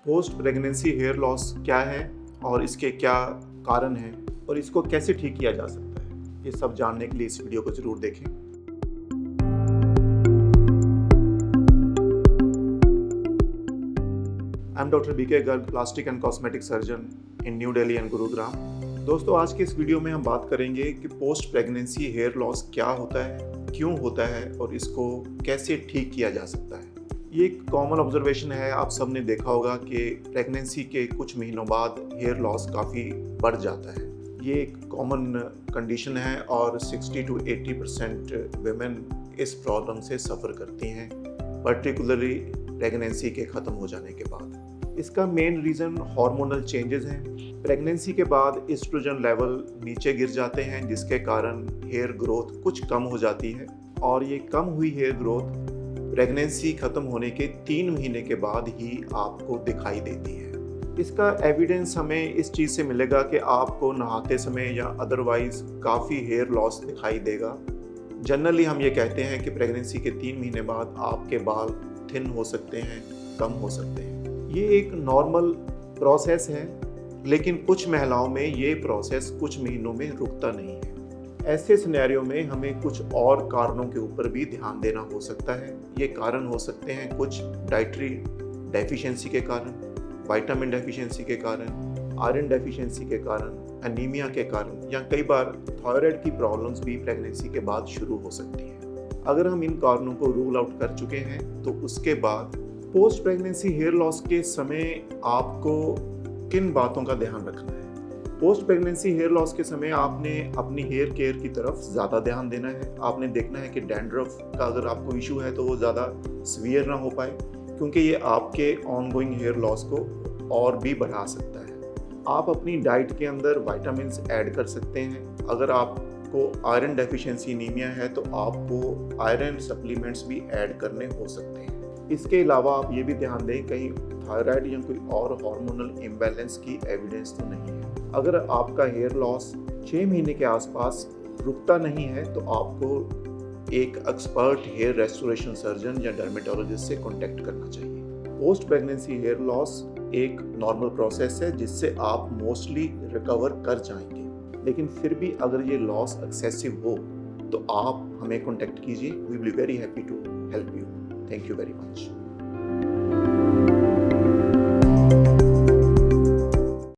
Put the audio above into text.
Post pregnancy hair loss क्या है और इसके क्या कारण हैं और इसको कैसे ठीक किया जा सकता है, ये सब जानने के लिए इस वीडियो को ज़रूर देखें। I am doctor B K Garg, plastic and cosmetic surgeon in new Delhi and Gurugram. दोस्तों, आज के इस वीडियो में हम बात करेंगे कि पोस्ट प्रेगनेंसी हेयर लॉस क्या होता है, क्यों होता है और इसको कैसे ठीक किया जा सकता है। ये एक कॉमन ऑब्जर्वेशन है, आप सब ने देखा होगा कि प्रेगनेंसी के कुछ महीनों बाद हेयर लॉस काफ़ी बढ़ जाता है। ये एक कॉमन कंडीशन है और 60 to 80% वेमेन इस प्रॉब्लम से सफ़र करती हैं, पर्टिकुलरली प्रेगनेंसी के ख़त्म हो जाने के बाद। इसका मेन रीज़न हार्मोनल चेंजेस हैं। प्रेगनेंसी के बाद एस्ट्रोजन लेवल नीचे गिर जाते हैं, जिसके कारण हेयर ग्रोथ कुछ कम हो जाती है और ये कम हुई हेयर ग्रोथ प्रेगनेंसी ख़त्म होने के 3 महीने के बाद ही आपको दिखाई देती है। इसका एविडेंस हमें इस चीज़ से मिलेगा कि आपको नहाते समय या अदरवाइज़ काफ़ी हेयर लॉस दिखाई देगा। जनरली हम ये कहते हैं कि प्रेगनेंसी के 3 महीने बाद आपके बाल थिन हो सकते हैं, कम हो सकते हैं। ये एक नॉर्मल प्रोसेस है, लेकिन कुछ महिलाओं में ये प्रोसेस कुछ महीनों में रुकता नहीं है। ऐसे सिनेरियो में हमें कुछ और कारणों के ऊपर भी ध्यान देना हो सकता है। ये कारण हो सकते हैं कुछ डाइटरी डेफिशिएंसी के कारण, विटामिन डेफिशिएंसी के कारण, आयरन डेफिशिएंसी के कारण, एनीमिया के कारण, या कई बार थायराइड की प्रॉब्लम्स भी प्रेगनेंसी के बाद शुरू हो सकती हैं। अगर हम इन कारणों को रूल आउट कर चुके हैं तो उसके बाद पोस्ट प्रेगनेंसी हेयर लॉस के समय आपको किन बातों का ध्यान रखना है। पोस्ट प्रेगनेंसी हेयर लॉस के समय आपने अपनी हेयर केयर की तरफ ज़्यादा ध्यान देना है। आपने देखना है कि डैंड्रफ का अगर आपको इशू है तो वो ज़्यादा सीवियर ना हो पाए, क्योंकि ये आपके ऑनगोइंग हेयर लॉस को और भी बढ़ा सकता है। आप अपनी डाइट के अंदर विटामिन्स ऐड कर सकते हैं। अगर आपको आयरन डेफिशिएंसी एनीमिया है तो आपको आयरन सप्लीमेंट्स भी ऐड करने हो सकते हैं। इसके अलावा आप ये भी ध्यान दें कहीं थायराइड या कोई और हार्मोनल इम्बैलेंस की एविडेंस तो नहीं है। अगर आपका हेयर लॉस 6 महीने के आसपास रुकता नहीं है तो आपको एक एक्सपर्ट हेयर रेस्टोरेशन सर्जन या डर्मेटोलॉजिस्ट से कांटेक्ट करना चाहिए। पोस्ट प्रेगनेंसी हेयर लॉस एक नॉर्मल प्रोसेस है जिससे आप मोस्टली रिकवर कर जाएंगे, लेकिन फिर भी अगर ये लॉस एक्सेसिव हो तो आप हमें कांटेक्ट कीजिए। We will be very happy to help you. Thank you very much.